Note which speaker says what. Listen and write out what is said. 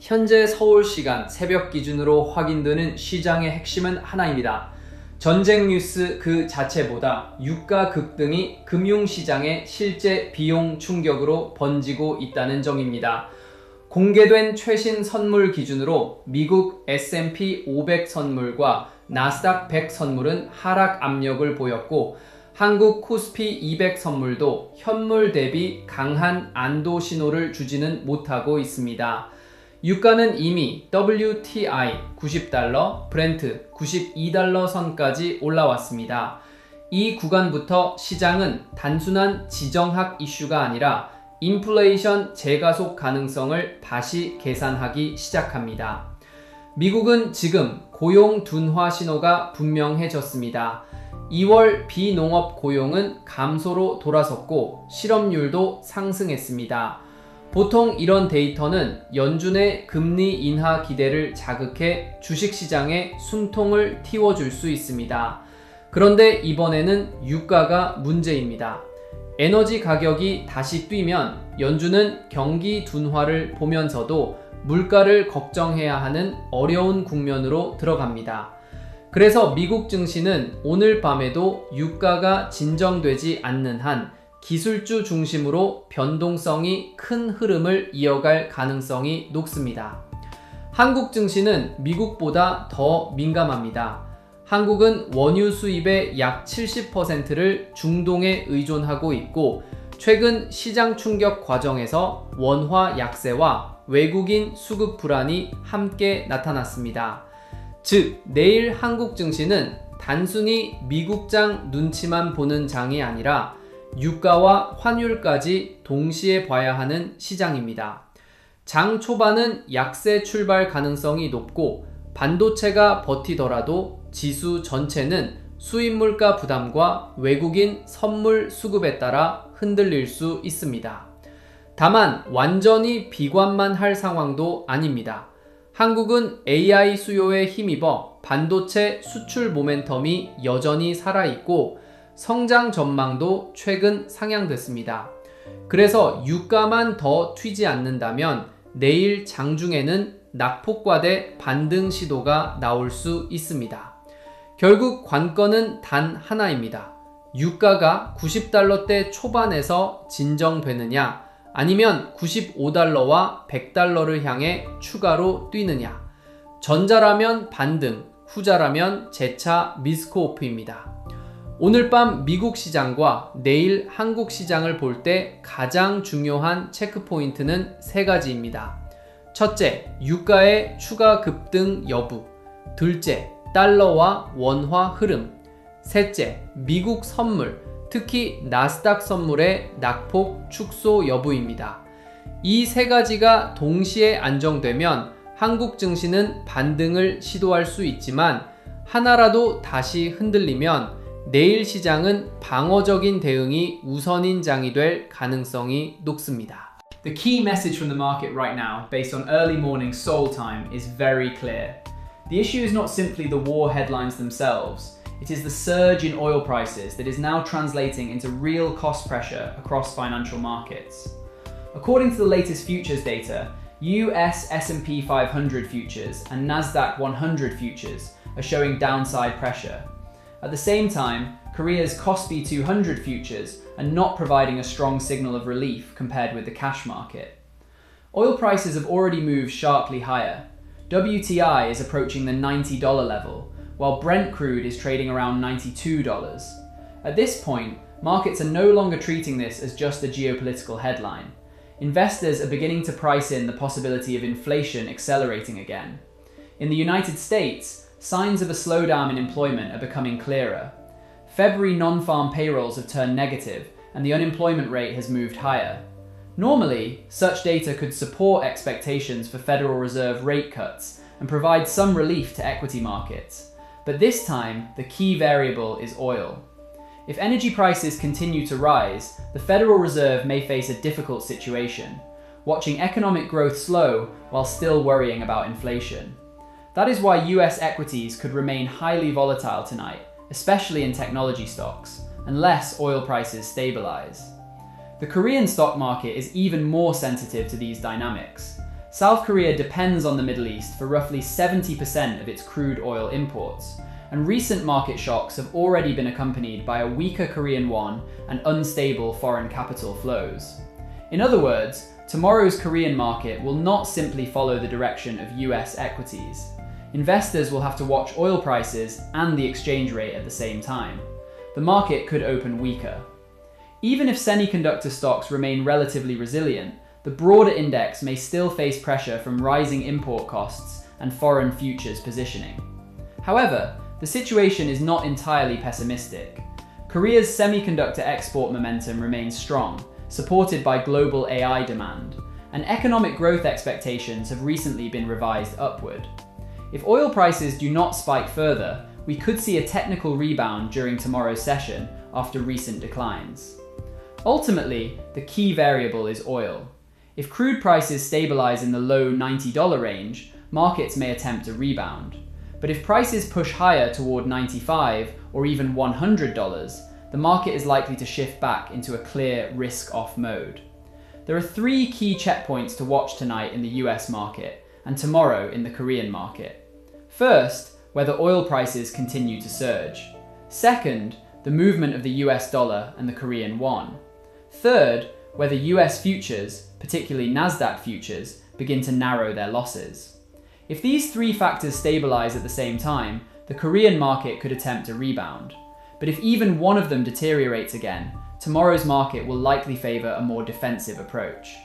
Speaker 1: 현재 서울 시간 새벽 기준으로 확인되는 시장의 핵심은 하나입니다. 전쟁 뉴스 그 자체보다 유가 급등이 금융시장의 실제 비용 충격으로 번지고 있다는 점입니다. 공개된 최신 선물 기준으로 미국 S&P 500 선물과 나스닥 100 선물은 하락 압력을 보였고 한국 코스피 200 선물도 현물 대비 강한 안도 신호를 주지는 못하고 있습니다. 유가는 이미 WTI 90달러, 브렌트 92달러 선까지 올라왔습니다. 이 구간부터 시장은 단순한 지정학 이슈가 아니라 인플레이션 재가속 가능성을 다시 계산하기 시작합니다. 미국은 지금 고용 둔화 신호가 분명해졌습니다. 2월 비농업 고용은 감소로 돌아섰고 실업률도 상승했습니다. 보통 이런 데이터는 연준의 금리 인하 기대를 자극해 주식시장에 숨통을 틔워줄 수 있습니다. 그런데 이번에는 유가가 문제입니다. 에너지 가격이 다시 뛰면 연준은 경기 둔화를 보면서도 물가를 걱정해야 하는 어려운 국면으로 들어갑니다. 그래서 미국 증시는 오늘 밤에도 유가가 진정되지 않는 한 기술주 중심으로 변동성이 큰 흐름을 이어갈 가능성이 높습니다. 한국 증시는 미국보다 더 민감합니다. 한국은 원유 수입의 약 70%를 중동에 의존하고 있고 최근 시장 충격 과정에서 원화 약세와 외국인 수급 불안이 함께 나타났습니다. 즉, 내일 한국 증시는 단순히 미국장 눈치만 보는 장이 아니라 유가와 환율까지 동시에 봐야 하는 시장입니다. 장 초반은 약세 출발 가능성이 높고 반도체가 버티더라도 지수 전체는 수입 물가 부담과 외국인 선물 수급에 따라 흔들릴 수 있습니다. 다만 완전히 비관만 할 상황도 아닙니다. 한국은 AI 수요에 힘입어 반도체 수출 모멘텀이 여전히 살아있고 성장 전망도 최근 상향됐습니다. 그래서 유가만 더 튀지 않는다면 내일 장중에는 낙폭과대 반등 시도가 나올 수 있습니다. 결국 관건은 단 하나입니다. 유가가 90달러대 초반에서 진정되느냐 아니면 95달러와 100달러를 향해 추가로 뛰느냐. 전자라면 반등, 후자라면 재차 리스크오프입니다. 오늘 밤 미국 시장과 내일 한국 시장을 볼 때 가장 중요한 체크포인트는 세 가지입니다. 첫째, 유가의 추가 급등 여부. 둘째, 달러와 원화 흐름. 셋째, 미국 선물, 특히 나스닥 선물의 낙폭 축소 여부입니다. 이 세 가지가 동시에 안정되면 한국 증시는 반등을 시도할 수 있지만 하나라도 다시 흔들리면 내일 시장은 방어적인 대응이 우선인 장이 될 가능성이 높습니다.
Speaker 2: The key message from the market right now, based on early morning Seoul time, is very clear. The issue is not simply the war headlines themselves. It is the surge in oil prices that is now translating into real cost pressure across financial markets. According to the latest futures data, US S&P 500 futures and Nasdaq 100 futures are showing downside pressure. At the same time, Korea's Kospi 200 futures are not providing a strong signal of relief compared with the cash market. Oil prices have already moved sharply higher. WTI is approaching the $90 level, while Brent crude is trading around $92. At this point, markets are no longer treating this as just a geopolitical headline. Investors are beginning to price in the possibility of inflation accelerating again. In the United States, signs of a slowdown in employment are becoming clearer. February non-farm payrolls have turned negative and the unemployment rate has moved higher. Normally, such data could support expectations for Federal Reserve rate cuts and provide some relief to equity markets. But this time, the key variable is oil. If energy prices continue to rise, the Federal Reserve may face a difficult situation, watching economic growth slow while still worrying about inflation. That is why US equities could remain highly volatile tonight, especially in technology stocks, unless oil prices stabilize. The Korean stock market is even more sensitive to these dynamics. South Korea depends on the Middle East for roughly 70% of its crude oil imports, and recent market shocks have already been accompanied by a weaker Korean won and unstable foreign capital flows. In other words, tomorrow's Korean market will not simply follow the direction of US equities. Investors will have to watch oil prices and the exchange rate at the same time. The market could open weaker. Even if semiconductor stocks remain relatively resilient, the broader index may still face pressure from rising import costs and foreign futures positioning. However, the situation is not entirely pessimistic. Korea's semiconductor export momentum remains strong, supported by global AI demand, and economic growth expectations have recently been revised upward. If oil prices do not spike further, we could see a technical rebound during tomorrow's session after recent declines. Ultimately, the key variable is oil. If crude prices stabilize in the low $90 range, markets may attempt a rebound. But if prices push higher toward $95 or even $100, the market is likely to shift back into a clear risk-off mode. There are three key checkpoints to watch tonight in the US market and tomorrow in the Korean market. First, whether oil prices continue to surge. Second, the movement of the US dollar and the Korean won. Third, whether US futures, particularly Nasdaq futures, begin to narrow their losses. If these three factors stabilize at the same time, the Korean market could attempt a rebound. But if even one of them deteriorates again, tomorrow's market will likely favor a more defensive approach.